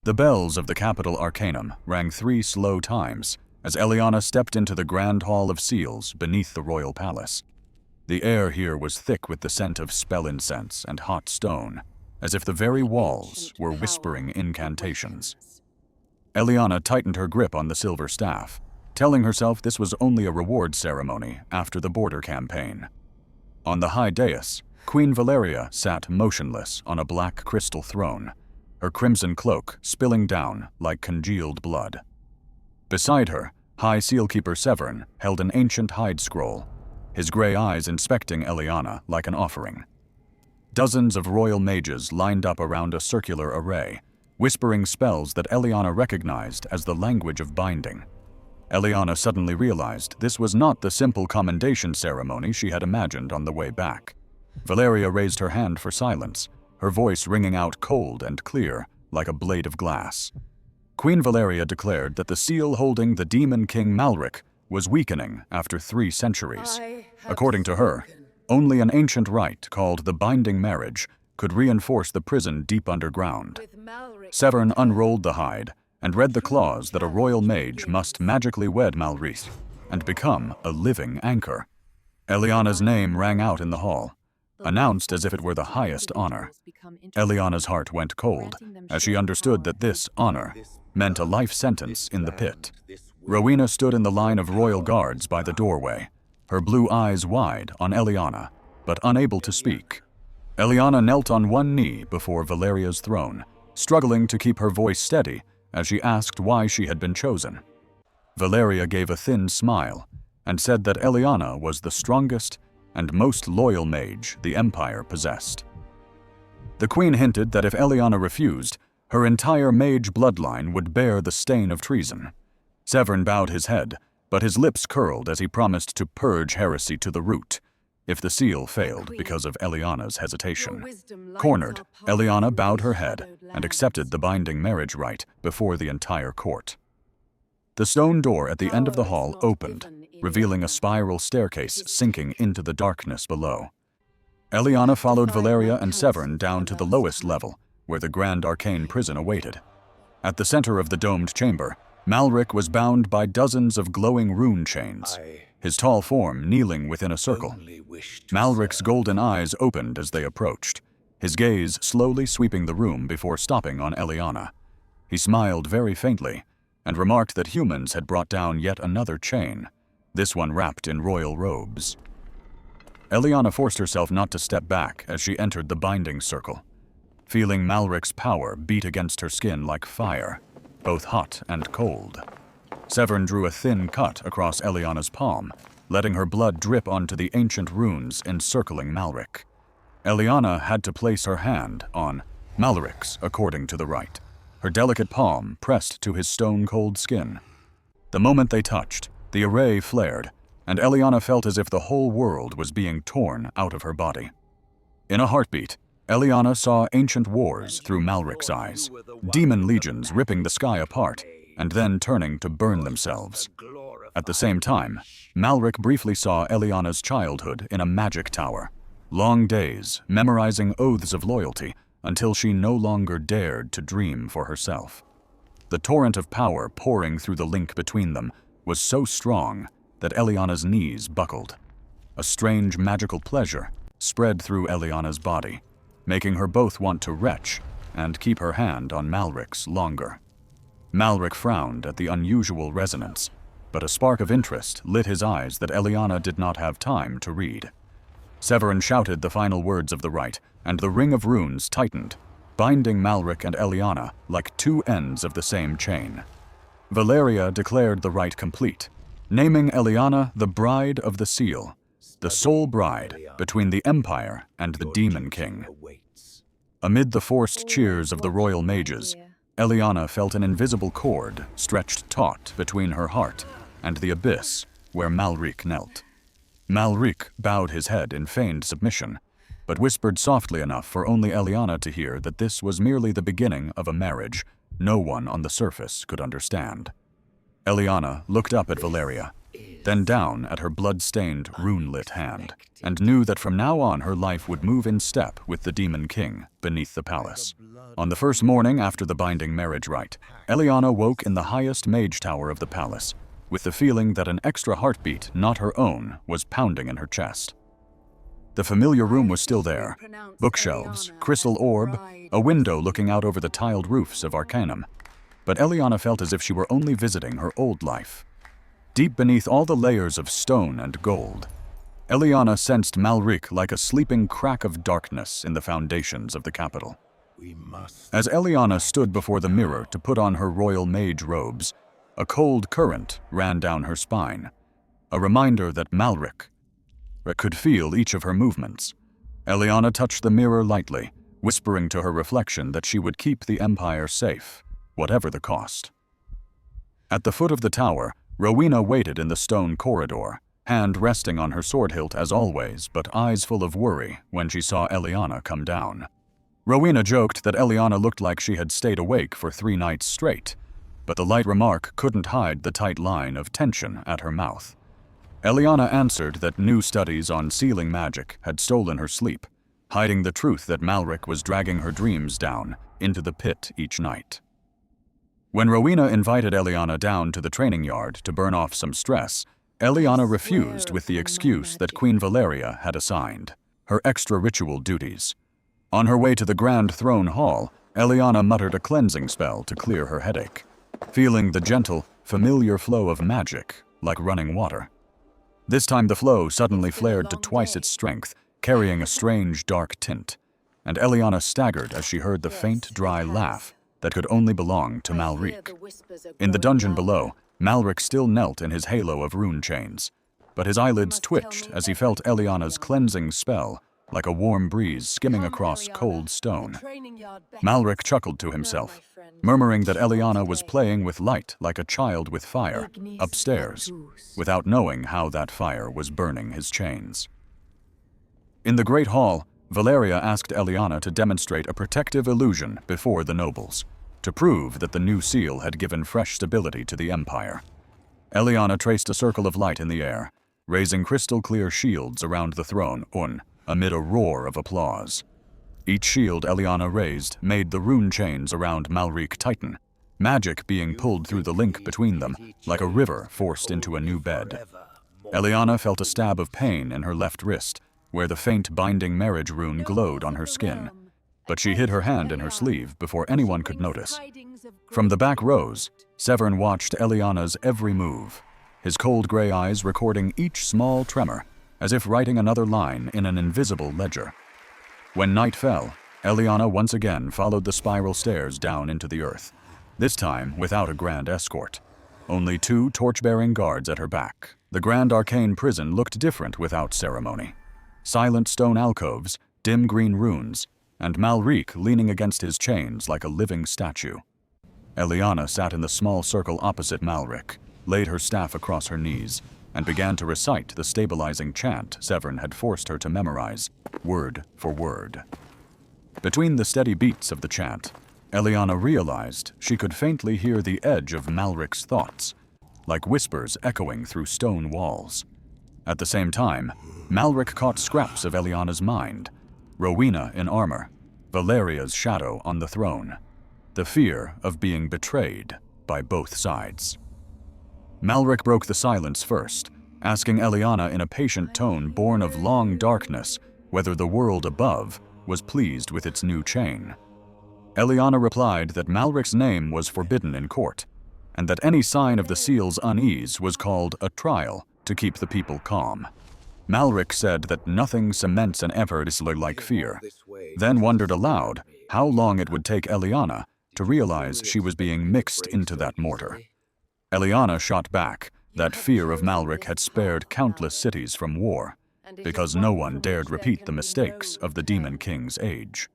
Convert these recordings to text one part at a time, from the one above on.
The bells of the capital arcanum rang 3 slow times as Eliana stepped into the grand hall of seals beneath the royal palace. The air here was thick with the scent of spell incense and hot stone, as if the very walls were whispering incantations. Eliana tightened her grip on the silver staff, telling herself this was only a reward ceremony after the border campaign. On the high dais, Queen Valeria sat motionless on a black crystal throne, her crimson cloak spilling down like congealed blood. Beside her, High Sealkeeper Severin held an ancient hide scroll, his gray eyes inspecting Eliana like an offering. Dozens of royal mages lined up around a circular array, whispering spells that Eliana recognized as the language of binding. Eliana suddenly realized this was not the simple commendation ceremony she had imagined on the way back. Valeria raised her hand for silence, her voice ringing out cold and clear like a blade of glass. Queen Valeria declared that the seal holding the demon king Malric was weakening after 3 centuries. According to her, only an ancient rite called the binding marriage could reinforce the prison deep underground. Severin unrolled the hide and read the clause that a royal mage must magically wed Malric and become a living anchor. Eliana's name rang out in the hall, announced as if it were the highest honor. Eliana's heart went cold as she understood that this honor meant a life sentence in the pit. Rowena stood in the line of royal guards by the doorway, her blue eyes wide on Eliana, but unable to speak. Eliana knelt on one knee before Valeria's throne, struggling to keep her voice steady as she asked why she had been chosen. Valeria gave a thin smile and said that Eliana was the strongest and most loyal mage the Empire possessed. The Queen hinted that if Eliana refused, her entire mage bloodline would bear the stain of treason. Severin bowed his head, but his lips curled as he promised to purge heresy to the root if the seal failed because of Eliana's hesitation. Cornered, Eliana bowed her head and accepted the binding marriage rite before the entire court. The stone door at the end of the hall opened, revealing a spiral staircase sinking into the darkness below. Eliana followed Valeria and Severin down to the lowest level, where the Grand Arcane prison awaited. At the center of the domed chamber, Malric was bound by dozens of glowing rune chains, his tall form kneeling within a circle. Malric's golden eyes opened as they approached, his gaze slowly sweeping the room before stopping on Eliana. He smiled very faintly and remarked that humans had brought down yet another chain, this one wrapped in royal robes. Eliana forced herself not to step back as she entered the binding circle, feeling Malric's power beat against her skin like fire, both hot and cold. Severin drew a thin cut across Eliana's palm, letting her blood drip onto the ancient runes encircling Malric. Eliana had to place her hand on Malric's according to the rite, her delicate palm pressed to his stone-cold skin. The moment they touched, the array flared, and Eliana felt as if the whole world was being torn out of her body. In a heartbeat, Eliana saw ancient wars through Malric's eyes, demon legions ripping the sky apart and then turning to burn themselves. At the same time, Malric briefly saw Eliana's childhood in a magic tower, long days memorizing oaths of loyalty until she no longer dared to dream for herself. The torrent of power pouring through the link between them was so strong that Eliana's knees buckled. A strange magical pleasure spread through Eliana's body, making her both want to retch and keep her hand on Malric's longer. Malric frowned at the unusual resonance, but a spark of interest lit his eyes that Eliana did not have time to read. Severin shouted the final words of the rite, and the ring of runes tightened, binding Malric and Eliana like 2 ends of the same chain. Valeria declared the rite complete, naming Eliana the Bride of the Seal, the sole bride between the Empire and the Demon King. Amid the forced cheers of the royal mages, Eliana felt an invisible cord stretched taut between her heart and the abyss where Malric knelt. Malric bowed his head in feigned submission, but whispered softly enough for only Eliana to hear that this was merely the beginning of a marriage no one on the surface could understand. Eliana looked up at Valeria, then down at her blood-stained, rune-lit hand, and knew that from now on her life would move in step with the Demon King beneath the palace. On the first morning after the binding marriage rite, Eliana woke in the highest mage tower of the palace, with the feeling that an extra heartbeat, not her own, was pounding in her chest. The familiar room was still there. Bookshelves, crystal orb, a window looking out over the tiled roofs of Arcanum. But Eliana felt as if she were only visiting her old life. Deep beneath all the layers of stone and gold, Eliana sensed Malric like a sleeping crack of darkness in the foundations of the capital. As Eliana stood before the mirror to put on her royal mage robes, a cold current ran down her spine, a reminder that Malric could feel each of her movements. Eliana touched the mirror lightly, whispering to her reflection that she would keep the Empire safe, whatever the cost. At the foot of the tower, Rowena waited in the stone corridor, hand resting on her sword hilt as always, but eyes full of worry when she saw Eliana come down. Rowena joked that Eliana looked like she had stayed awake for 3 nights straight, but the light remark couldn't hide the tight line of tension at her mouth. Eliana answered that new studies on sealing magic had stolen her sleep, hiding the truth that Malric was dragging her dreams down into the pit each night. When Rowena invited Eliana down to the training yard to burn off some stress, Eliana refused with the excuse that Queen Valeria had assigned, her extra ritual duties. On her way to the Grand Throne Hall, Eliana muttered a cleansing spell to clear her headache, feeling the gentle, familiar flow of magic like running water. This time the flow suddenly flared to twice its strength, carrying a strange dark tint, and Eliana staggered as she heard the faint, dry laugh that could only belong to Malric. In the dungeon below, Malric still knelt in his halo of rune chains, but his eyelids twitched as he felt Eliana's cleansing spell like a warm breeze skimming across cold stone. Malric chuckled to himself, murmuring that Eliana was playing with light like a child with fire, upstairs, without knowing how that fire was burning his chains. In the Great Hall, Valeria asked Eliana to demonstrate a protective illusion before the nobles, to prove that the new seal had given fresh stability to the Empire. Eliana traced a circle of light in the air, raising crystal-clear shields around the throne, amid a roar of applause. Each shield Eliana raised made the rune chains around Malric tighten, magic being pulled through the link between them like a river forced into a new bed. Eliana felt a stab of pain in her left wrist, where the faint binding marriage rune glowed on her skin, but she hid her hand in her sleeve before anyone could notice. From the back rows, Severn watched Eliana's every move, his cold gray eyes recording each small tremor, as if writing another line in an invisible ledger. When night fell, Eliana once again followed the spiral stairs down into the earth, this time without a grand escort. Only 2 torch-bearing guards at her back. The grand arcane prison looked different without ceremony. Silent stone alcoves, dim green runes, and Malric leaning against his chains like a living statue. Eliana sat in the small circle opposite Malric, laid her staff across her knees, and began to recite the stabilizing chant Severn had forced her to memorize, word for word. Between the steady beats of the chant, Eliana realized she could faintly hear the edge of Malric's thoughts, like whispers echoing through stone walls. At the same time, Malric caught scraps of Eliana's mind, Rowena in armor, Valeria's shadow on the throne, the fear of being betrayed by both sides. Malric broke the silence first, asking Eliana in a patient tone born of long darkness whether the world above was pleased with its new chain. Eliana replied that Malric's name was forbidden in court, and that any sign of the seal's unease was called a trial to keep the people calm. Malric said that nothing cements an effort like fear, then wondered aloud how long it would take Eliana to realize she was being mixed into that mortar. Eliana shot back that fear of Malric had spared countless cities from war, because no one dared repeat the mistakes of the Demon King's age.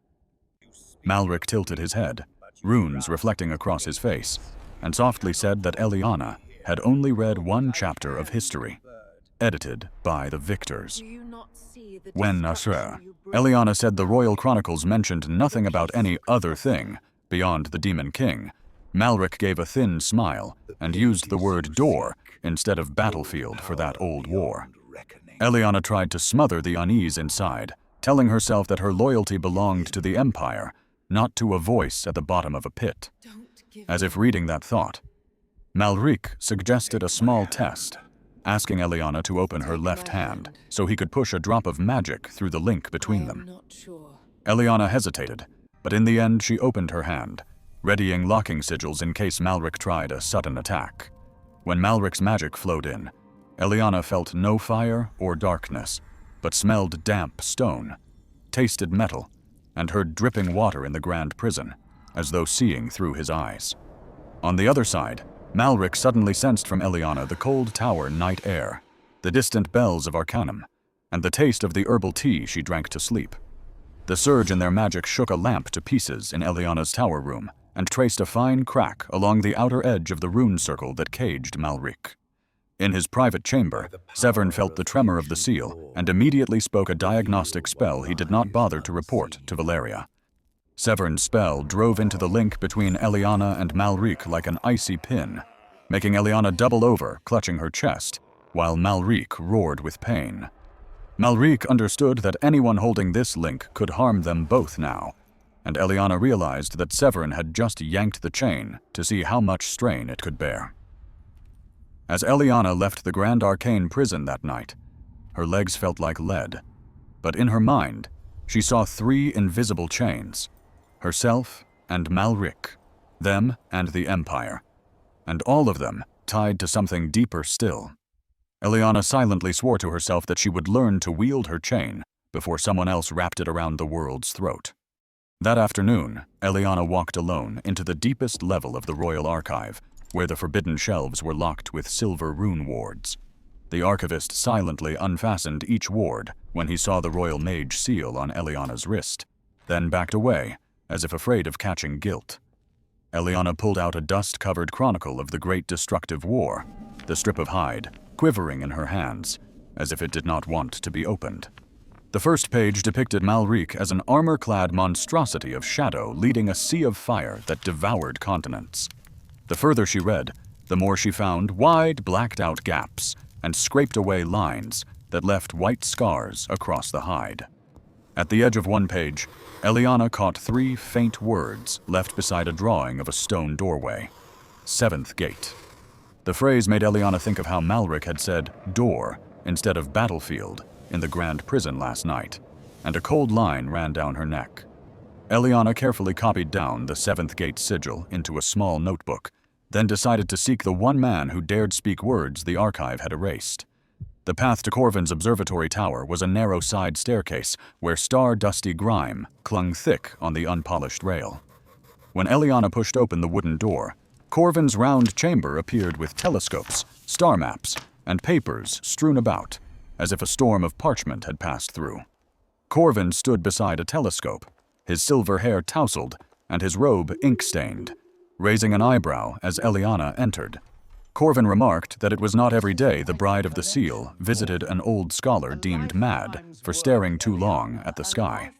Malric tilted his head, runes reflecting across his face, and softly said that Eliana had only read 1 chapter of history, edited by the victors. When Eliana said the royal chronicles mentioned nothing about any other thing beyond the Demon King, Malric gave a thin smile and used the word door instead of battlefield for that old war. Eliana tried to smother the unease inside, telling herself that her loyalty belonged to the Empire, not to a voice at the bottom of a pit. As if reading that thought, Malric suggested a small test, asking Eliana to open her left hand so he could push a drop of magic through the link between them. Eliana hesitated, but in the end she opened her hand, readying locking sigils in case Malric tried a sudden attack. When Malric's magic flowed in, Eliana felt no fire or darkness, but smelled damp stone, tasted metal, and heard dripping water in the grand prison, as though seeing through his eyes. On the other side, Malric suddenly sensed from Eliana the cold tower night air, the distant bells of Arcanum, and the taste of the herbal tea she drank to sleep. The surge in their magic shook a lamp to pieces in Eliana's tower room and traced a fine crack along the outer edge of the rune circle that caged Malric. In his private chamber, Severn felt the tremor of the seal and immediately spoke a diagnostic spell he did not bother to report to Valeria. Severn's spell drove into the link between Eliana and Malric like an icy pin, making Eliana double over, clutching her chest, while Malric roared with pain. Malric understood that anyone holding this link could harm them both now, and Eliana realized that Severn had just yanked the chain to see how much strain it could bear. As Eliana left the Grand Arcane prison that night, her legs felt like lead, but in her mind, she saw 3 invisible chains: herself and Malric, them and the Empire, and all of them tied to something deeper still. Eliana silently swore to herself that she would learn to wield her chain before someone else wrapped it around the world's throat. That afternoon, Eliana walked alone into the deepest level of the Royal Archive, where the forbidden shelves were locked with silver rune wards. The archivist silently unfastened each ward when he saw the Royal Mage seal on Eliana's wrist, then backed away, as if afraid of catching guilt. Eliana pulled out a dust-covered chronicle of the Great Destructive War, the strip of hide quivering in her hands, as if it did not want to be opened. The first page depicted Malric as an armor-clad monstrosity of shadow leading a sea of fire that devoured continents. The further she read, the more she found wide, blacked-out gaps and scraped-away lines that left white scars across the hide. At the edge of one page, Eliana caught 3 faint words left beside a drawing of a stone doorway. 7th Gate. The phrase made Eliana think of how Malric had said door instead of battlefield in the Grand Prison last night, and a cold line ran down her neck. Eliana carefully copied down the 7th Gate sigil into a small notebook, then decided to seek the one man who dared speak words the archive had erased. The path to Corvin's observatory tower was a narrow side staircase where star-dusty grime clung thick on the unpolished rail. When Eliana pushed open the wooden door, Corvin's round chamber appeared with telescopes, star maps, and papers strewn about, as if a storm of parchment had passed through. Corvin stood beside a telescope, his silver hair tousled and his robe ink-stained, raising an eyebrow as Eliana entered. Corvin remarked that it was not every day the Bride of the Seal visited an old scholar deemed mad for staring too long at the sky.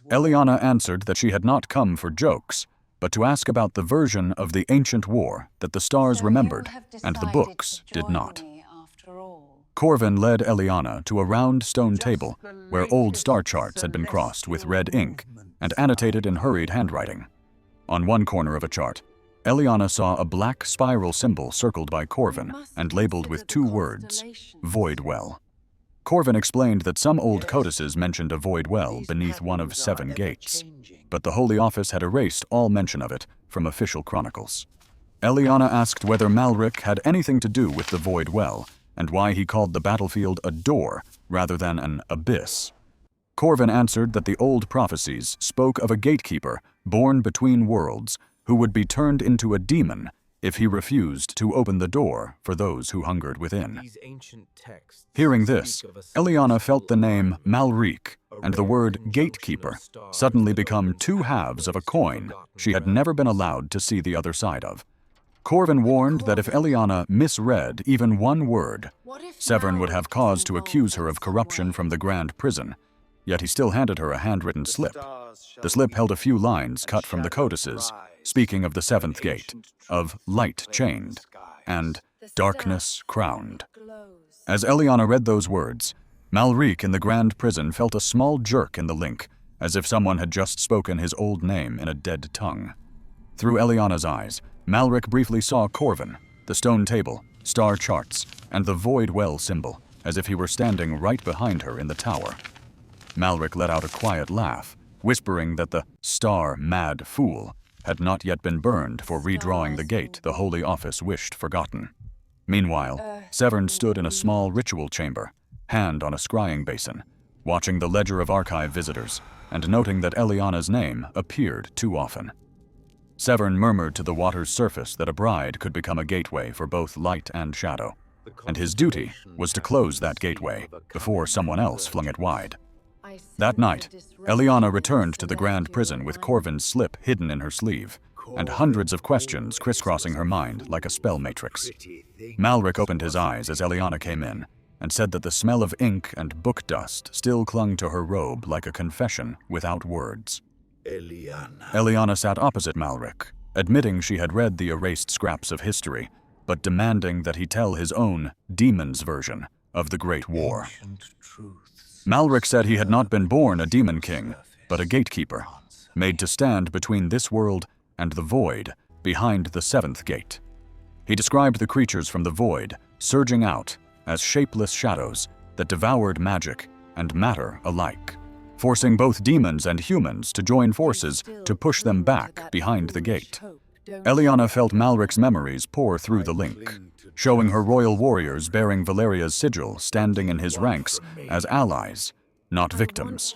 Eliana answered that she had not come for jokes, but to ask about the version of the ancient war that the stars remembered and the books did not. Corvin led Eliana to a round stone table where old star charts had been crossed with red ink and annotated in hurried handwriting. On one corner of a chart, Eliana saw a black spiral symbol circled by Corvin and labeled with 2 words, Void Well. Corvin explained that some old codices mentioned a void well beneath one of 7 gates, but the Holy Office had erased all mention of it from official chronicles. Eliana asked whether Malric had anything to do with the void well and why he called the battlefield a door rather than an abyss. Corvin answered that the old prophecies spoke of a gatekeeper born between worlds who would be turned into a demon if he refused to open the door for those who hungered within. Hearing this, Eliana felt the name Malric and the word gatekeeper suddenly become 2 halves of a coin she had never been allowed to see the other side of. Corvin warned that if Eliana misread even one word, Severn would have cause to accuse her of corruption from the Grand Prison, yet he still handed her a handwritten slip. The slip held a few lines cut from the codices, speaking of the seventh gate, of light chained, and darkness crowned. As Eliana read those words, Malric in the grand prison felt a small jerk in the link, as if someone had just spoken his old name in a dead tongue. Through Eliana's eyes, Malric briefly saw Corvin, the stone table, star charts, and the void well symbol, as if he were standing right behind her in the tower. Malric let out a quiet laugh, whispering that the star-mad fool had not yet been burned for redrawing the gate the Holy Office wished forgotten. Meanwhile, Severn stood in a small ritual chamber, hand on a scrying basin, watching the ledger of archive visitors, and noting that Eliana's name appeared too often. Severn murmured to the water's surface that a bride could become a gateway for both light and shadow, and his duty was to close that gateway before someone else flung it wide. That night, Eliana returned to the grand prison with Corvin's slip hidden in her sleeve, and hundreds of questions crisscrossing her mind like a spell matrix. Malric opened his eyes as Eliana came in, and said that the smell of ink and book dust still clung to her robe like a confession without words. Eliana sat opposite Malric, admitting she had read the erased scraps of history, but demanding that he tell his own demon's version of the Great War. Malric said he had not been born a demon king, but a gatekeeper, made to stand between this world and the void behind the seventh gate. He described the creatures from the void surging out as shapeless shadows that devoured magic and matter alike, forcing both demons and humans to join forces to push them back behind the gate. Eliana felt Malric's memories pour through the link, showing her royal warriors bearing Valeria's sigil standing in his ranks as allies, not victims.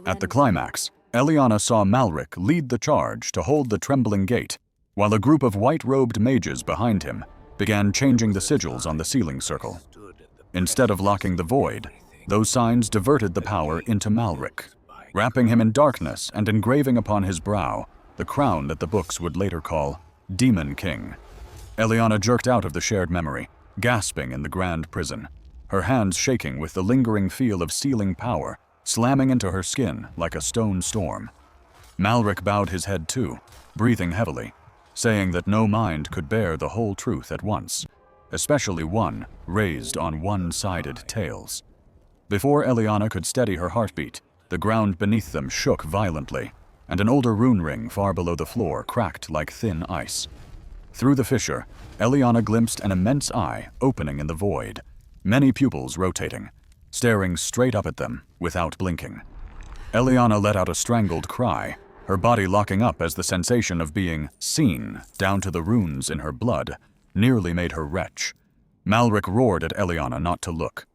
At the climax, Eliana saw Malric lead the charge to hold the trembling gate, while a group of white-robed mages behind him began changing the sigils on the ceiling circle. Instead of locking the void, those signs diverted the power into Malric, wrapping him in darkness and engraving upon his brow the crown that the books would later call Demon King. Eliana jerked out of the shared memory, gasping in the grand prison, her hands shaking with the lingering feel of sealing power slamming into her skin like a stone storm. Malric bowed his head too, breathing heavily, saying that no mind could bear the whole truth at once, especially one raised on one-sided tales. Before Eliana could steady her heartbeat, the ground beneath them shook violently, and an older rune ring far below the floor cracked like thin ice. Through the fissure, Eliana glimpsed an immense eye opening in the void, many pupils rotating, staring straight up at them without blinking. Eliana let out a strangled cry, her body locking up as the sensation of being seen down to the runes in her blood nearly made her retch. Malric roared at Eliana not to look,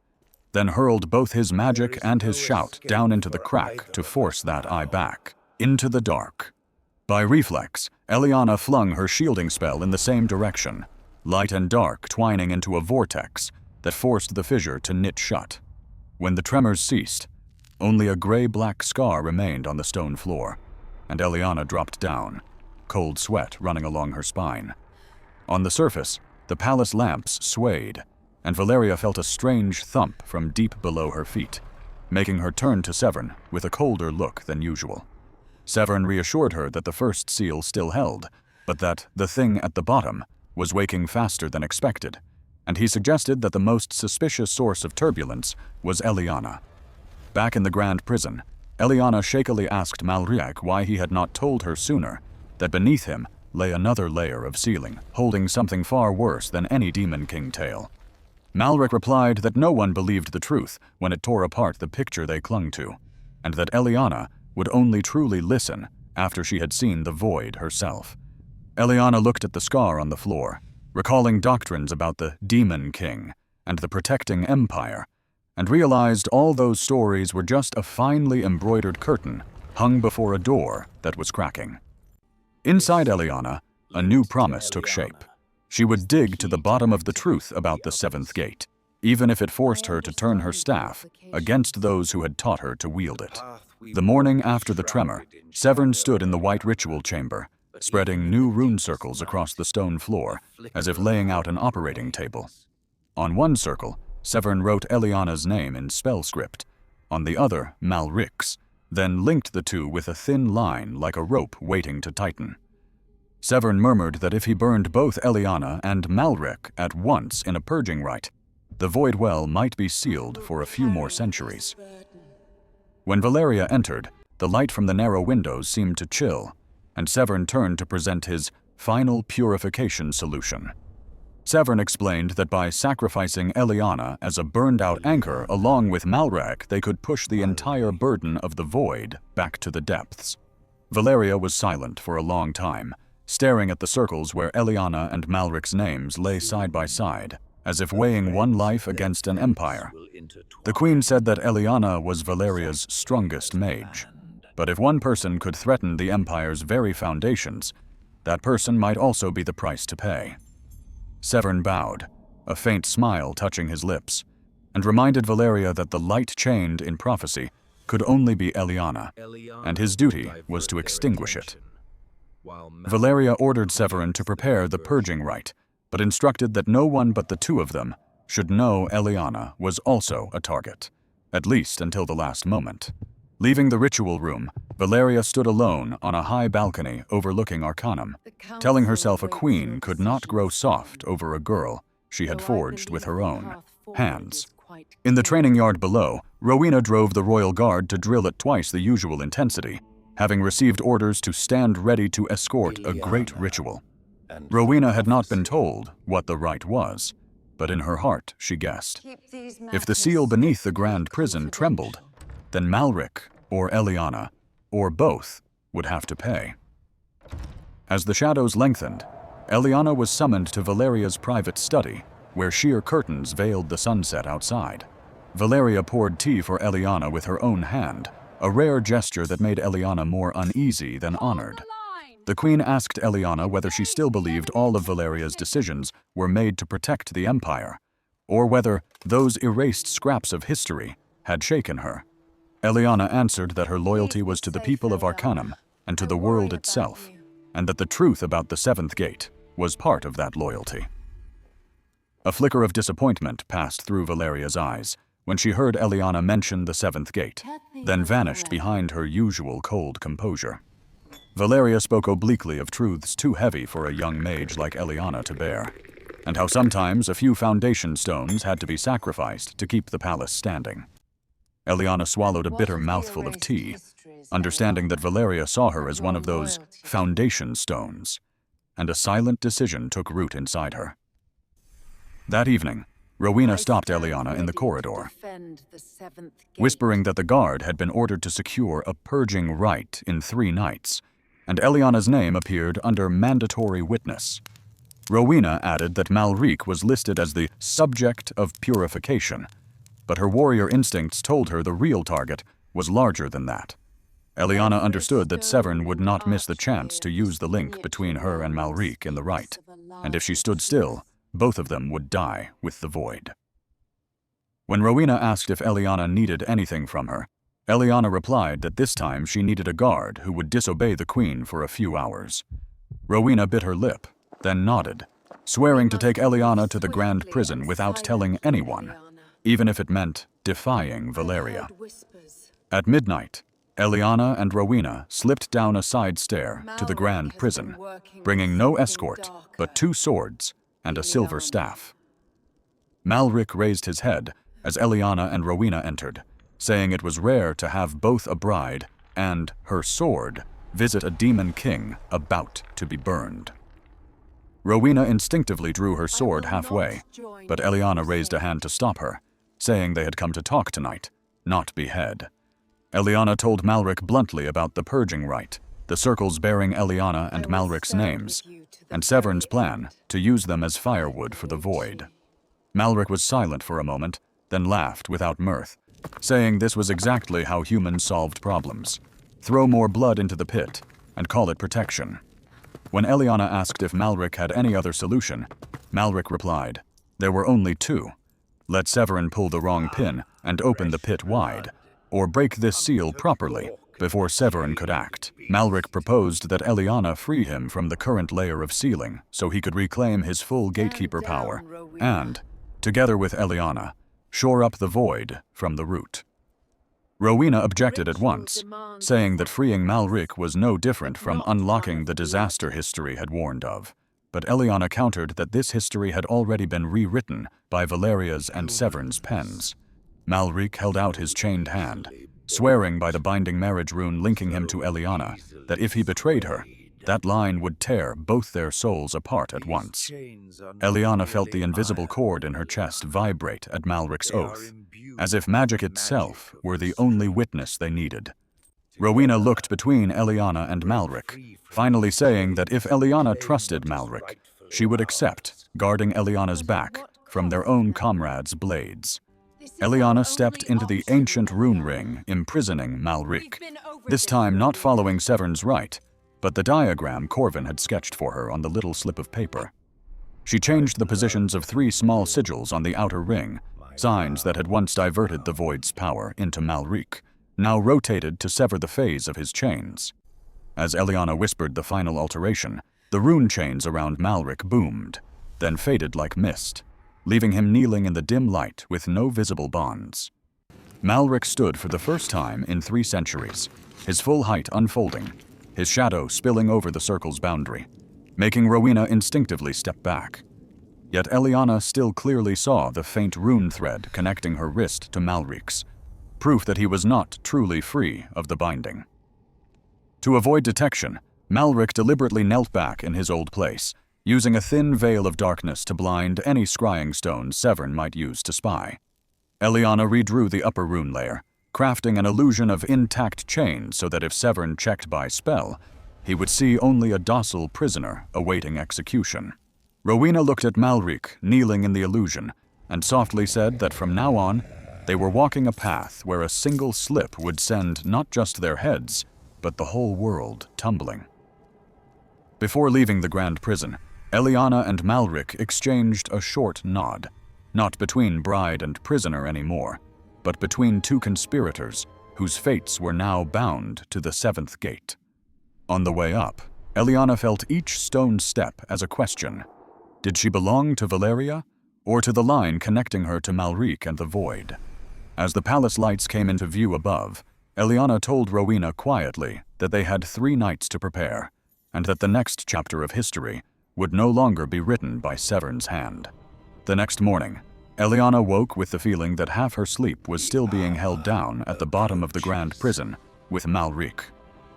then hurled both his magic and his shout down into the crack to force that eye back, into the dark. By reflex, Eliana flung her shielding spell in the same direction, light and dark twining into a vortex that forced the fissure to knit shut. When the tremors ceased, only a gray-black scar remained on the stone floor, and Eliana dropped down, cold sweat running along her spine. On the surface, the palace lamps swayed, and Valeria felt a strange thump from deep below her feet, making her turn to Severn with a colder look than usual. Severn reassured her that the first seal still held, but that the thing at the bottom was waking faster than expected, and he suggested that the most suspicious source of turbulence was Eliana. Back in the grand prison, Eliana shakily asked Malric why he had not told her sooner that beneath him lay another layer of ceiling, holding something far worse than any Demon King tale. Malric replied that no one believed the truth when it tore apart the picture they clung to, and that Eliana would only truly listen after she had seen the void herself. Eliana looked at the scar on the floor, recalling doctrines about the Demon King and the protecting empire, and realized all those stories were just a finely embroidered curtain hung before a door that was cracking. Inside Eliana, a new promise took shape. She would dig to the bottom of the truth about the seventh gate, even if it forced her to turn her staff against those who had taught her to wield it. The morning after the tremor, Severn stood in the white ritual chamber, spreading new rune circles across the stone floor, as if laying out an operating table. On one circle, Severn wrote Eliana's name in spell script, on the other Malric's, then linked the two with a thin line like a rope waiting to tighten. Severin murmured that if he burned both Eliana and Malric at once in a purging rite, the void well might be sealed for a few more centuries. When Valeria entered, the light from the narrow windows seemed to chill, and Severin turned to present his final purification solution. Severin explained that by sacrificing Eliana as a burned-out anchor along with Malric, they could push the entire burden of the void back to the depths. Valeria was silent for a long time, staring at the circles where Eliana and Malric's names lay side by side, as if weighing one life against an empire. The Queen said that Eliana was Valeria's strongest mage, but if one person could threaten the Empire's very foundations, that person might also be the price to pay. Severin bowed, a faint smile touching his lips, and reminded Valeria that the light chained in prophecy could only be Eliana, and his duty was to extinguish it. Valeria ordered Severin to prepare the purging rite, but instructed that no one but the two of them should know Eliana was also a target, at least until the last moment. Leaving the ritual room, Valeria stood alone on a high balcony overlooking Arcanum, telling herself a queen could not grow soft over a girl she had forged with her own hands. In the training yard below, Rowena drove the royal guard to drill at twice the usual intensity, having received orders to stand ready to escort a great ritual. Rowena had not been told what the rite was, but in her heart she guessed. If the seal beneath the grand prison trembled, then Malric or Eliana, or both, would have to pay. As the shadows lengthened, Eliana was summoned to Valeria's private study, where sheer curtains veiled the sunset outside. Valeria poured tea for Eliana with her own hand, a rare gesture that made Eliana more uneasy than honored. The Queen asked Eliana whether she still believed all of Valeria's decisions were made to protect the Empire, or whether those erased scraps of history had shaken her. Eliana answered that her loyalty was to the people of Arcanum and to the world itself, and that the truth about the Seventh Gate was part of that loyalty. A flicker of disappointment passed through Valeria's eyes when she heard Eliana mention the Seventh Gate, then vanished behind her usual cold composure. Valeria spoke obliquely of truths too heavy for a young mage like Eliana to bear, and how sometimes a few foundation stones had to be sacrificed to keep the palace standing. Eliana swallowed a bitter mouthful of tea, understanding that Valeria saw her as one of those foundation stones, and a silent decision took root inside her. That evening, Rowena stopped Eliana in the corridor, whispering that the guard had been ordered to secure a purging rite in 3 nights, and Eliana's name appeared under mandatory witness. Rowena added that Malric was listed as the subject of purification, but her warrior instincts told her the real target was larger than that. Eliana understood that Severin would not miss the chance to use the link between her and Malric in the rite, and if she stood still, both of them would die with the void. When Rowena asked if Eliana needed anything from her, Eliana replied that this time she needed a guard who would disobey the Queen for a few hours. Rowena bit her lip, then nodded, swearing to take Eliana to the grand prison without telling anyone, even if it meant defying Valeria. At midnight, Eliana and Rowena slipped down a side stair to the grand prison, bringing no escort but 2 swords and a silver staff. Malric raised his head as Eliana and Rowena entered, saying it was rare to have both a bride and her sword visit a demon king about to be burned. Rowena instinctively drew her sword halfway, but Eliana raised a hand to stop her, saying they had come to talk tonight, not behead. Eliana told Malric bluntly about the purging rite, the circles bearing Eliana and Malric's names, and Severin's plan to use them as firewood for the void. Malric was silent for a moment, then laughed without mirth, saying this was exactly how humans solved problems. Throw more blood into the pit and call it protection. When Eliana asked if Malric had any other solution, Malric replied, there were only 2. Let Severin pull the wrong pin and open the pit wide, or break this seal properly before Severin could act. Malric proposed that Eliana free him from the current layer of sealing so he could reclaim his full gatekeeper power and, together with Eliana, shore up the void from the root. Rowena objected at once, saying that freeing Malric was no different from unlocking the disaster history had warned of. But Eliana countered that this history had already been rewritten by Valeria's and Severn's pens. Malric held out his chained hand, swearing by the binding marriage rune linking him to Eliana that if he betrayed her, that line would tear both their souls apart at once. Eliana felt the invisible cord in her chest vibrate at Malric's oath, as if magic itself were the only witness they needed. Rowena looked between Eliana and Malric, finally saying that if Eliana trusted Malric, she would accept guarding Eliana's back from their own comrades' blades. Eliana stepped into the ancient rune ring, imprisoning Malric, this time not following Severn's right, but the diagram Corvin had sketched for her on the little slip of paper. She changed the positions of 3 small sigils on the outer ring, signs that had once diverted the void's power into Malric, now rotated to sever the phase of his chains. As Eliana whispered the final alteration, the rune chains around Malric boomed, then faded like mist, leaving him kneeling in the dim light with no visible bonds. Malric stood for the first time in 3 centuries, his full height unfolding, his shadow spilling over the circle's boundary, making Rowena instinctively step back. Yet Eliana still clearly saw the faint rune thread connecting her wrist to Malric's, proof that he was not truly free of the binding. To avoid detection, Malric deliberately knelt back in his old place, using a thin veil of darkness to blind any scrying stones Severn might use to spy. Eliana redrew the upper rune layer, crafting an illusion of intact chain so that if Severn checked by spell, he would see only a docile prisoner awaiting execution. Rowena looked at Malric kneeling in the illusion and softly said that from now on, they were walking a path where a single slip would send not just their heads, but the whole world tumbling. Before leaving the grand prison, Eliana and Malric exchanged a short nod, not between bride and prisoner anymore, but between 2 conspirators whose fates were now bound to the 7th gate. On the way up, Eliana felt each stone step as a question. Did she belong to Valeria, or to the line connecting her to Malric and the Void? As the palace lights came into view above, Eliana told Rowena quietly that they had 3 nights to prepare, and that the next chapter of history would no longer be written by Severn's hand. The next morning, Eliana woke with the feeling that half her sleep was still being held down at the bottom of the grand prison with Malric.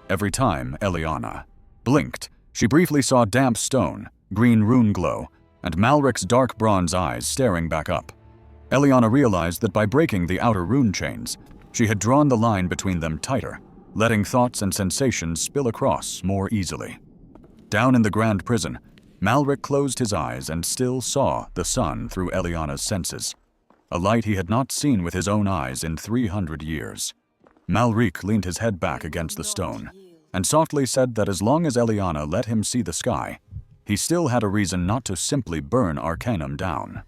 Every time Eliana blinked, she briefly saw damp stone, green rune glow, and Malric's dark bronze eyes staring back up. Eliana realized that by breaking the outer rune chains, she had drawn the line between them tighter, letting thoughts and sensations spill across more easily. Down in the grand prison, Malric closed his eyes and still saw the sun through Eliana's senses, a light he had not seen with his own eyes in 300 years. Malric leaned his head back against the stone and softly said that as long as Eliana let him see the sky, he still had a reason not to simply burn Arcanum down.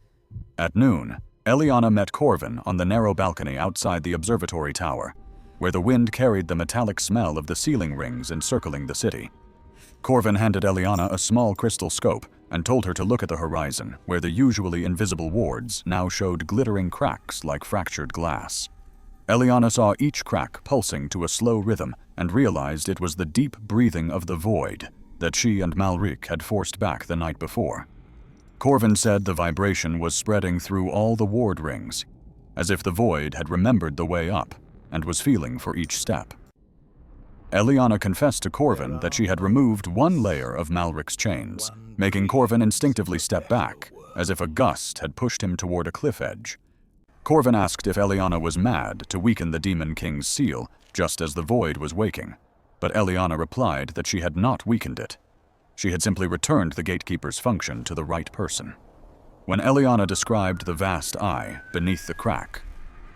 At noon, Eliana met Corvin on the narrow balcony outside the observatory tower, where the wind carried the metallic smell of the ceiling rings encircling the city. Corvin handed Eliana a small crystal scope and told her to look at the horizon, where the usually invisible wards now showed glittering cracks like fractured glass. Eliana saw each crack pulsing to a slow rhythm and realized it was the deep breathing of the void that she and Malric had forced back the night before. Corvin said the vibration was spreading through all the ward rings, as if the void had remembered the way up and was feeling for each step. Eliana confessed to Corvin that she had removed 1 layer of Malric's chains, making Corvin instinctively step back, as if a gust had pushed him toward a cliff edge. Corvin asked if Eliana was mad to weaken the Demon King's seal, just as the void was waking, but Eliana replied that she had not weakened it. She had simply returned the gatekeeper's function to the right person. When Eliana described the vast eye beneath the crack,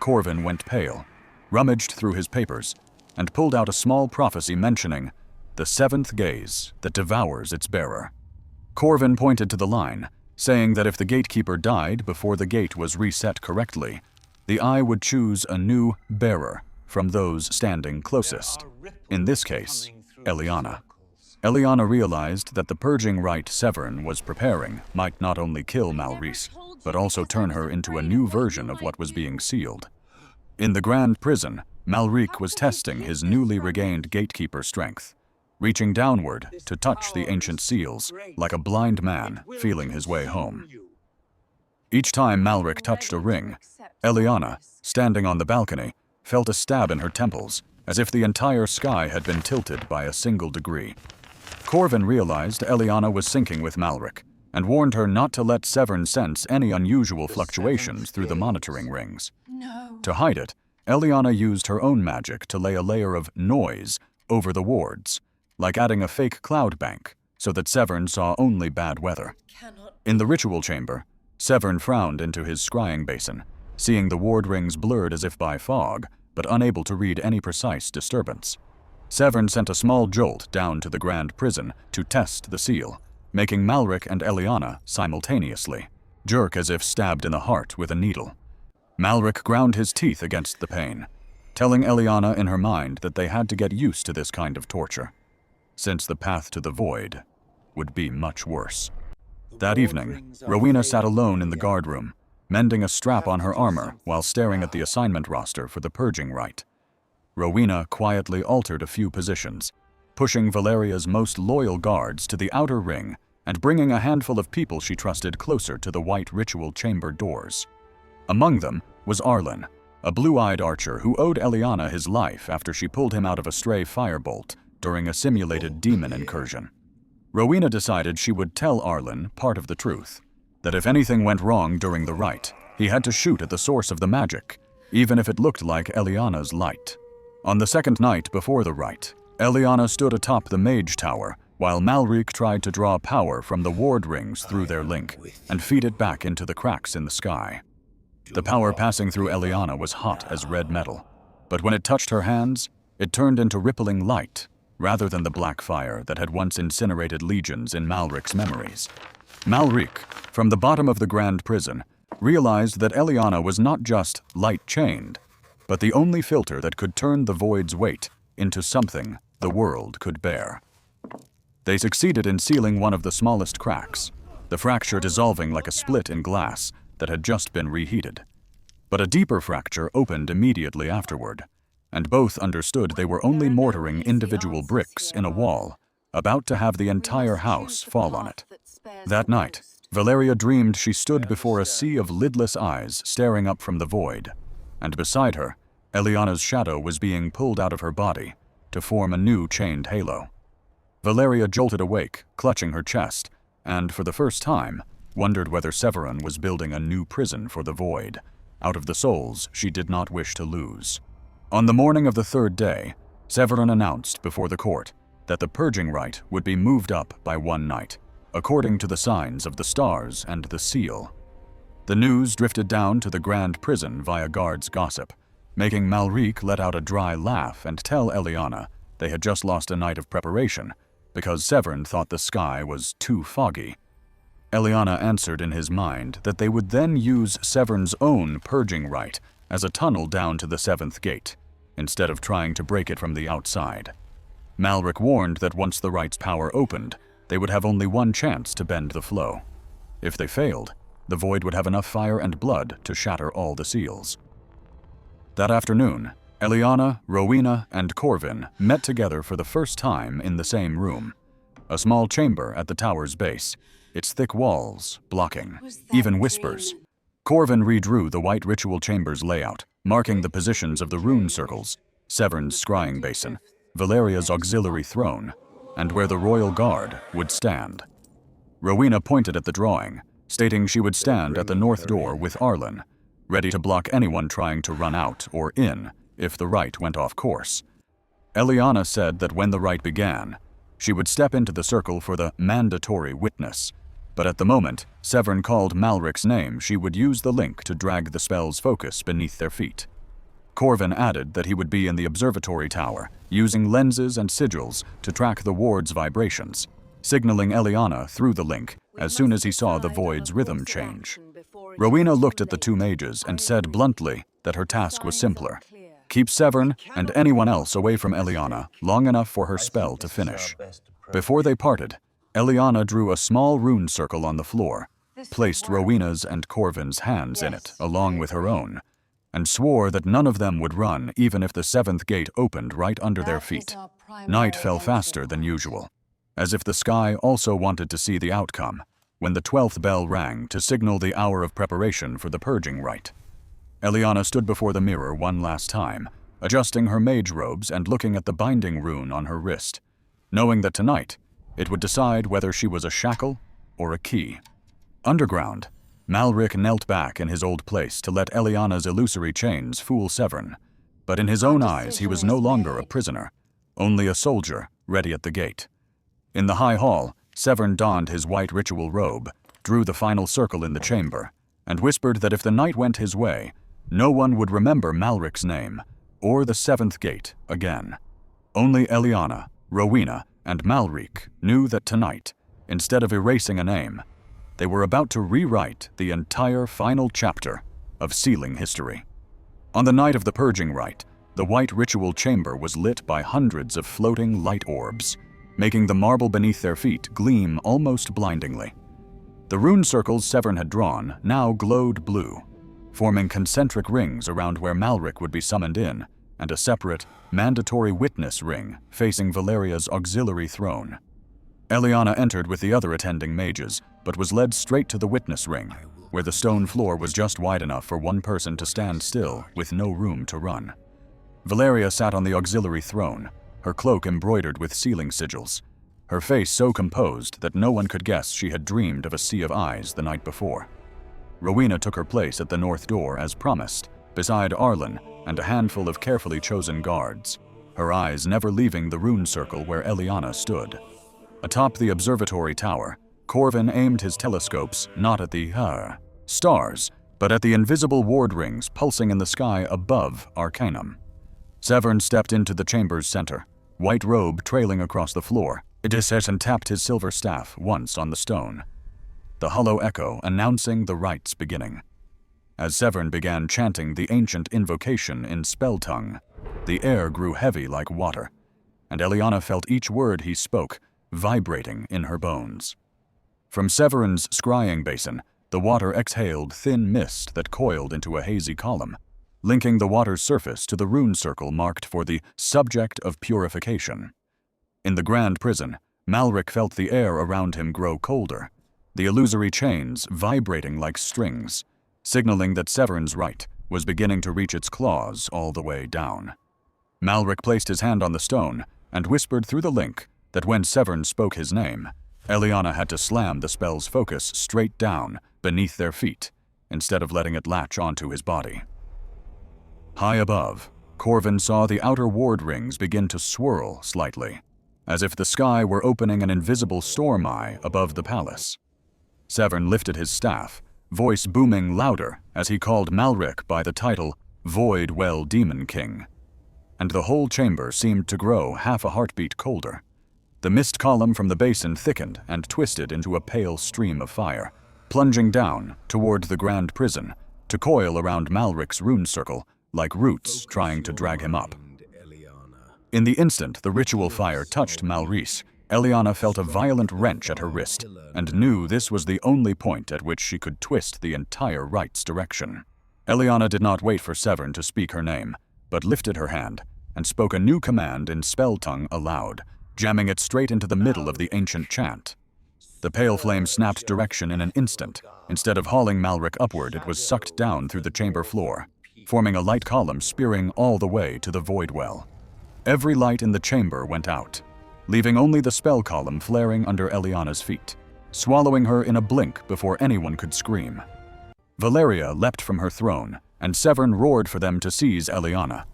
Corvin went pale, rummaged through his papers, and pulled out a small prophecy mentioning the 7th gaze that devours its bearer. Corvin pointed to the line, saying that if the gatekeeper died before the gate was reset correctly, the eye would choose a new bearer from those standing closest. In this case, Eliana. Eliana realized that the purging rite Severn was preparing might not only kill Malric, but also turn her into a new version of what was being sealed. In the grand prison, Malric was testing his newly regained gatekeeper strength, reaching downward to touch the ancient seals like a blind man feeling his way home. Each time Malric touched a ring, Eliana, standing on the balcony, felt a stab in her temples, as if the entire sky had been tilted by a single degree. Corvin realized Eliana was syncing with Malric, and warned her not to let Severn sense any unusual fluctuations through the monitoring rings. No. To hide it, Eliana used her own magic to lay a layer of noise over the wards, like adding a fake cloud bank, so that Severn saw only bad weather. In the ritual chamber, Severn frowned into his scrying basin, seeing the ward rings blurred as if by fog, but unable to read any precise disturbance. Severn sent a small jolt down to the grand prison to test the seal, making Malric and Eliana simultaneously jerk as if stabbed in the heart with a needle. Malric ground his teeth against the pain, telling Eliana in her mind that they had to get used to this kind of torture, since the path to the void would be much worse. That evening, Rowena sat alone in the guard room, mending a strap on her armor while staring at the assignment roster for the purging rite. Rowena quietly altered a few positions, pushing Valeria's most loyal guards to the outer ring and bringing a handful of people she trusted closer to the white ritual chamber doors. Among them was Arlen, a blue-eyed archer who owed Eliana his life after she pulled him out of a stray firebolt during a simulated demon incursion. Rowena decided she would tell Arlen part of the truth, that if anything went wrong during the rite, he had to shoot at the source of the magic, even if it looked like Eliana's light. On the second night before the rite, Eliana stood atop the Mage Tower while Malric tried to draw power from the ward rings through their link and feed it back into the cracks in the sky. The power passing through Eliana was hot as red metal, but when it touched her hands, it turned into rippling light rather than the black fire that had once incinerated legions in Malric's memories. Malric, from the bottom of the grand prison, realized that Eliana was not just light-chained, but the only filter that could turn the void's weight into something the world could bear. They succeeded in sealing one of the smallest cracks, the fracture dissolving like a split in glass that had just been reheated. But a deeper fracture opened immediately afterward, and both understood they were only mortaring individual bricks in a wall, about to have the entire house fall on it. That night, Valeria dreamed she stood before a sea of lidless eyes staring up from the void, and beside her, Eliana's shadow was being pulled out of her body to form a new chained halo. Valeria jolted awake, clutching her chest, and for the first time, wondered whether Severin was building a new prison for the void, out of the souls she did not wish to lose. On the morning of the third day, Severin announced before the court that the purging rite would be moved up by one night, according to the signs of the stars and the seal. The news drifted down to the grand prison via guards' gossip, making Malric let out a dry laugh and tell Eliana they had just lost a night of preparation because Severin thought the sky was too foggy. Eliana answered in his mind that they would then use Severn's own purging rite as a tunnel down to the seventh gate, instead of trying to break it from the outside. Malric warned that once the rite's power opened, they would have only one chance to bend the flow. If they failed, the void would have enough fire and blood to shatter all the seals. That afternoon, Eliana, Rowena, and Corvin met together for the first time in the same room, a small chamber at the tower's base, its thick walls blocking even whispers. Corvin redrew the white ritual chamber's layout, marking the positions of the rune circles, Severn's scrying basin, Valeria's auxiliary throne, and where the royal guard would stand. Rowena pointed at the drawing, stating she would stand at the north door with Arlen, ready to block anyone trying to run out or in if the rite went off course. Eliana said that when the rite began, she would step into the circle for the mandatory witness, but at the moment Severn called Malric's name, she would use the link to drag the spell's focus beneath their feet. Corvin added that he would be in the observatory tower, using lenses and sigils to track the ward's vibrations, signaling Eliana through the link as soon as he saw the void's rhythm change. Rowena looked at the two mages and said bluntly that her task was simpler: keep Severn and anyone else away from Eliana long enough for her spell to finish. Before they parted, Eliana drew a small rune circle on the floor, placed Rowena's and Corvin's hands in it along with her own, and swore that none of them would run even if the seventh gate opened right under their feet. Night fell faster than usual, as if the sky also wanted to see the outcome, when the 12th bell rang to signal the hour of preparation for the purging rite. Eliana stood before the mirror one last time, adjusting her mage robes and looking at the binding rune on her wrist, knowing that tonight it would decide whether she was a shackle or a key. Underground, Malric knelt back in his old place to let Eliana's illusory chains fool Severn, but in his own eyes he was no longer a prisoner, only a soldier ready at the gate. In the high hall, Severn donned his white ritual robe, drew the final circle in the chamber, and whispered that if the night went his way, no one would remember Malric's name, or the seventh gate again. Only Eliana, Rowena, and Malric knew that tonight, instead of erasing a name, they were about to rewrite the entire final chapter of sealing history. On the night of the purging rite, the white ritual chamber was lit by hundreds of floating light orbs, making the marble beneath their feet gleam almost blindingly. The rune circles Severn had drawn now glowed blue, forming concentric rings around where Malric would be summoned in, and a separate, mandatory witness ring facing Valeria's auxiliary throne. Eliana entered with the other attending mages, but was led straight to the witness ring, where the stone floor was just wide enough for one person to stand still with no room to run. Valeria sat on the auxiliary throne, her cloak embroidered with sealing sigils, her face so composed that no one could guess she had dreamed of a sea of eyes the night before. Rowena took her place at the north door as promised, beside Arlen and a handful of carefully chosen guards, her eyes never leaving the rune circle where Eliana stood. Atop the observatory tower, Corvin aimed his telescopes not at the stars, but at the invisible ward rings pulsing in the sky above Arcanum. Severn stepped into the chamber's center, white robe trailing across the floor. Odysseus tapped his silver staff once on the stone, the hollow echo announcing the rite's beginning. As Severn began chanting the ancient invocation in spell tongue, the air grew heavy like water, and Eliana felt each word he spoke vibrating in her bones. From Severn's scrying basin, the water exhaled thin mist that coiled into a hazy column, linking the water's surface to the rune circle marked for the subject of purification. In the grand prison, Malric felt the air around him grow colder, the illusory chains vibrating like strings, signaling that Severn's rite was beginning to reach its claws all the way down. Malric placed his hand on the stone and whispered through the link that when Severn spoke his name, Eliana had to slam the spell's focus straight down beneath their feet, instead of letting it latch onto his body. High above, Corvin saw the outer ward rings begin to swirl slightly, as if the sky were opening an invisible storm eye above the palace. Severn lifted his staff, voice booming louder as he called Malric by the title Void Well Demon King, and the whole chamber seemed to grow half a heartbeat colder. The mist column from the basin thickened and twisted into a pale stream of fire, plunging down toward the grand prison to coil around Malric's rune circle like roots trying to drag him up. In the instant the ritual fire touched Malrice, Eliana felt a violent wrench at her wrist and knew this was the only point at which she could twist the entire rite's direction. Eliana did not wait for Severn to speak her name, but lifted her hand and spoke a new command in spell tongue aloud, jamming it straight into the middle of the ancient chant. The pale flame snapped direction in an instant. Instead of hauling Malric upward, it was sucked down through the chamber floor, forming a light column spearing all the way to the void well. Every light in the chamber went out, leaving only the spell column flaring under Eliana's feet, swallowing her in a blink before anyone could scream. Valeria leapt from her throne, and Severn roared for them to seize Eliana,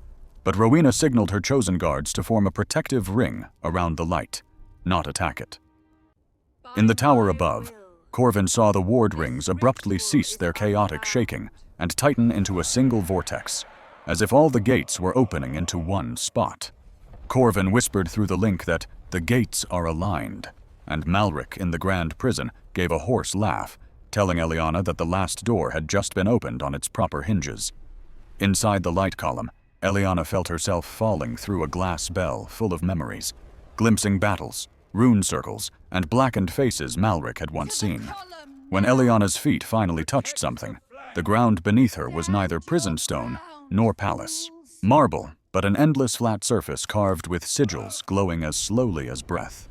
but Rowena signaled her chosen guards to form a protective ring around the light, not attack it. In the tower above, Corvin saw the ward rings abruptly cease their chaotic shaking and tighten into a single vortex, as if all the gates were opening into one spot. Corvin whispered through the link that the gates are aligned, and Malric in the grand prison gave a hoarse laugh, telling Eliana that the last door had just been opened on its proper hinges. Inside the light column, Eliana felt herself falling through a glass bell full of memories, glimpsing battles, rune circles, and blackened faces Malric had once seen. When Eliana's feet finally touched something, The ground beneath her was neither prison stone nor palace. Marble, but an endless flat surface carved with sigils glowing as slowly as breath.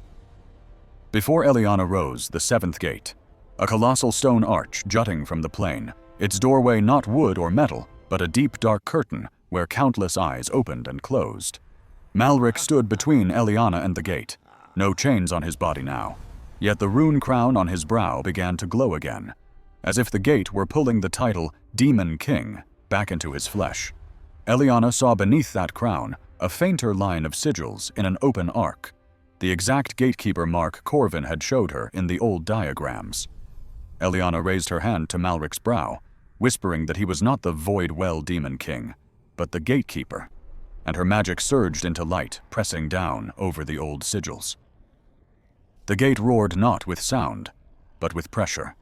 Before Eliana rose, the seventh gate, a colossal stone arch jutting from the plain, its doorway not wood or metal, but a deep dark curtain where countless eyes opened and closed. Malric stood between Eliana and the gate, no chains on his body now, yet the rune crown on his brow began to glow again, as if the gate were pulling the title Demon King back into his flesh. Eliana saw beneath that crown a fainter line of sigils in an open arc, the exact gatekeeper mark Corvin had showed her in the old diagrams. Eliana raised her hand to Malric's brow, whispering that he was not the Void Well Demon King, but the gatekeeper, and her magic surged into light, pressing down over the old sigils. The gate roared not with sound, but with pressure,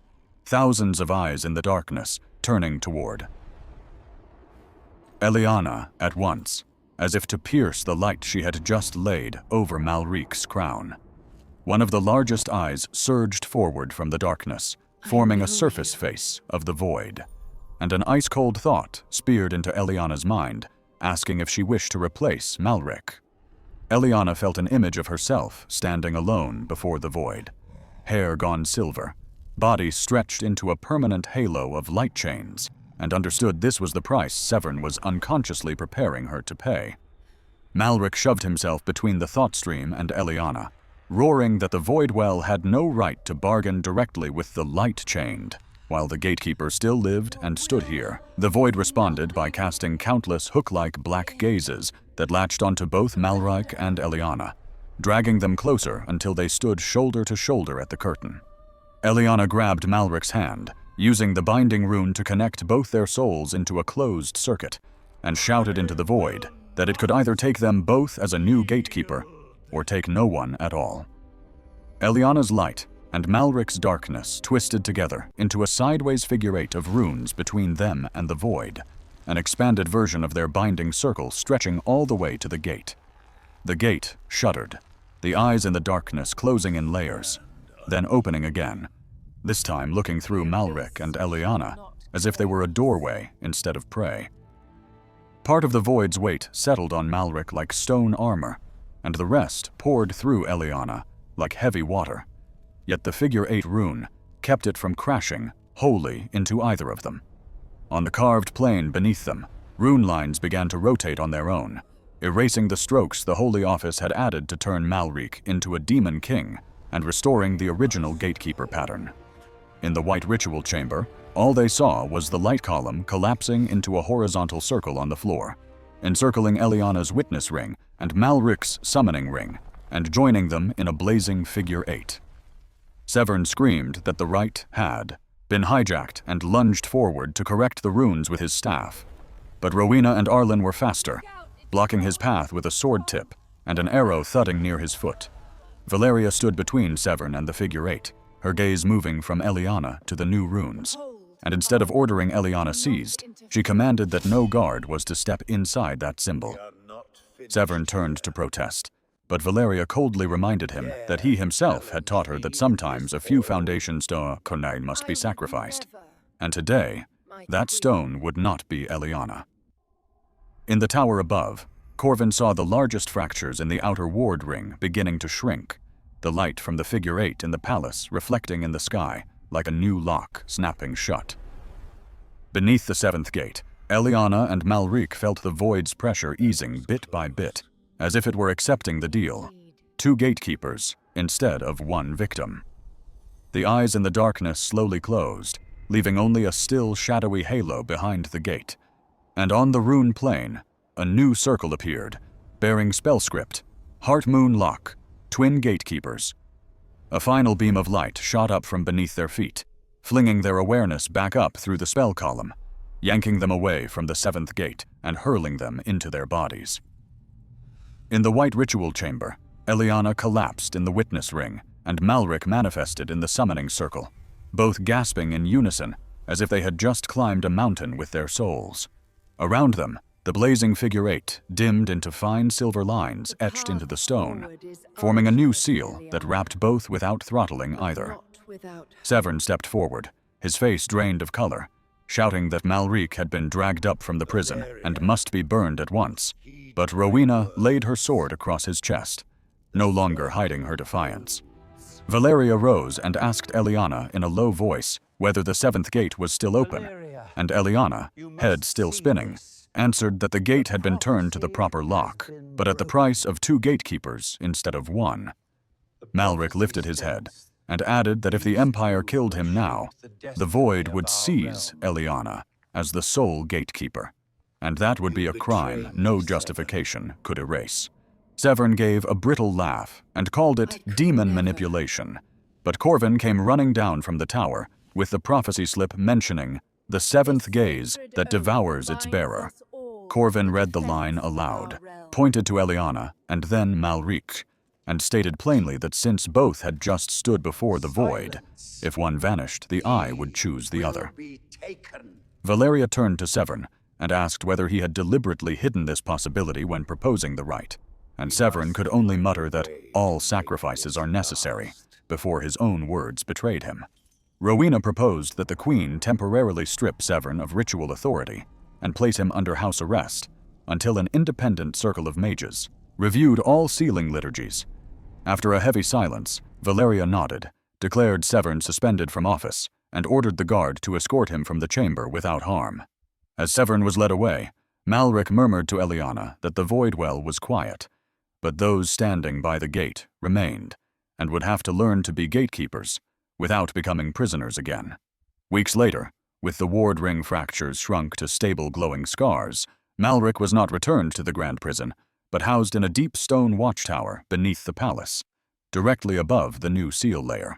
thousands of eyes in the darkness turning toward Eliana at once, as if to pierce the light she had just laid over Malric's crown. One of the largest eyes surged forward from the darkness, forming a surface face of the void, and an ice-cold thought speared into Eliana's mind, asking if she wished to replace Malric. Eliana felt an image of herself standing alone before the void, hair gone silver, body stretched into a permanent halo of light chains, and understood this was the price Severn was unconsciously preparing her to pay. Malric shoved himself between the thought stream and Eliana, roaring that the Void Well had no right to bargain directly with the light-chained, while the gatekeeper still lived and stood here. The void responded by casting countless hook-like black gazes that latched onto both Malric and Eliana, dragging them closer until they stood shoulder to shoulder at the curtain. Eliana grabbed Malric's hand, using the binding rune to connect both their souls into a closed circuit, and shouted into the void that it could either take them both as a new gatekeeper or take no one at all. Eliana's light and Malric's darkness twisted together into a sideways figure eight of runes between them and the void, an expanded version of their binding circle stretching all the way to the gate. The gate shuddered, the eyes in the darkness closing in layers, then opening again, this time looking through Malric and Eliana as if they were a doorway instead of prey. Part of the void's weight settled on Malric like stone armor, and the rest poured through Eliana like heavy water. Yet the figure eight rune kept it from crashing wholly into either of them. On the carved plane beneath them, rune lines began to rotate on their own, erasing the strokes the Holy Office had added to turn Malric into a demon king and restoring the original gatekeeper pattern. In the white ritual chamber, all they saw was the light column collapsing into a horizontal circle on the floor, encircling Eliana's witness ring and Malric's summoning ring, and joining them in a blazing figure eight. Severn screamed that the rite had been hijacked and lunged forward to correct the runes with his staff. But Rowena and Arlen were faster, blocking his path with a sword tip and an arrow thudding near his foot. Valeria stood between Severn and the figure eight, her gaze moving from Eliana to the new runes, and instead of ordering Eliana seized, she commanded that no guard was to step inside that symbol. Severn turned to protest, but Valeria coldly reminded him that he himself had taught her that sometimes a few foundation stone must be sacrificed, and today, that stone would not be Eliana. In the tower above, Corvin saw the largest fractures in the outer ward ring beginning to shrink, the light from the figure eight in the palace reflecting in the sky like a new lock snapping shut. Beneath the seventh gate, Eliana and Malric felt the void's pressure easing bit by bit, as if it were accepting the deal. 2 gatekeepers instead of 1 victim. The eyes in the darkness slowly closed, leaving only a still shadowy halo behind the gate. And on the rune plane, a new circle appeared, bearing spell script, Heart Moon Lock, twin gatekeepers. A final beam of light shot up from beneath their feet, flinging their awareness back up through the spell column, yanking them away from the 7th gate and hurling them into their bodies. In the white ritual chamber, Eliana collapsed in the witness ring, and Malric manifested in the summoning circle, both gasping in unison as if they had just climbed a mountain with their souls. Around them, the blazing figure eight dimmed into fine silver lines etched into the stone, forming a new seal that wrapped both without throttling either. Severn stepped forward, his face drained of color, shouting that Malric had been dragged up from the prison and must be burned at once. But Rowena laid her sword across his chest, no longer hiding her defiance. Valeria rose and asked Eliana in a low voice whether the seventh gate was still open, and Eliana, head still spinning, answered that the gate had been turned to the proper lock, but at the price of 2 gatekeepers instead of 1. Malric lifted his head and added that if the Empire killed him now, the Void would seize Eliana as the sole gatekeeper, and that would be a crime no justification could erase. Severn gave a brittle laugh and called it demon manipulation, but Corvin came running down from the tower with the prophecy slip mentioning the 7th gaze that devours its bearer. Corvin read the line aloud, pointed to Eliana and then Malric, and stated plainly that since both had just stood before the Void, if one vanished, the eye would choose the other. Valeria turned to Severn and asked whether he had deliberately hidden this possibility when proposing the rite, and Severn could only mutter that all sacrifices are necessary before his own words betrayed him. Rowena proposed that the Queen temporarily strip Severn of ritual authority and place him under house arrest until an independent circle of mages reviewed all sealing liturgies. After a heavy silence, Valeria nodded, declared Severn suspended from office, and ordered the guard to escort him from the chamber without harm. As Severn was led away, Malric murmured to Eliana that the Voidwell was quiet, but those standing by the gate remained, and would have to learn to be gatekeepers without becoming prisoners again. Weeks later, with the ward ring fractures shrunk to stable glowing scars, Malric was not returned to the Grand Prison, but housed in a deep stone watchtower beneath the palace, directly above the new seal layer.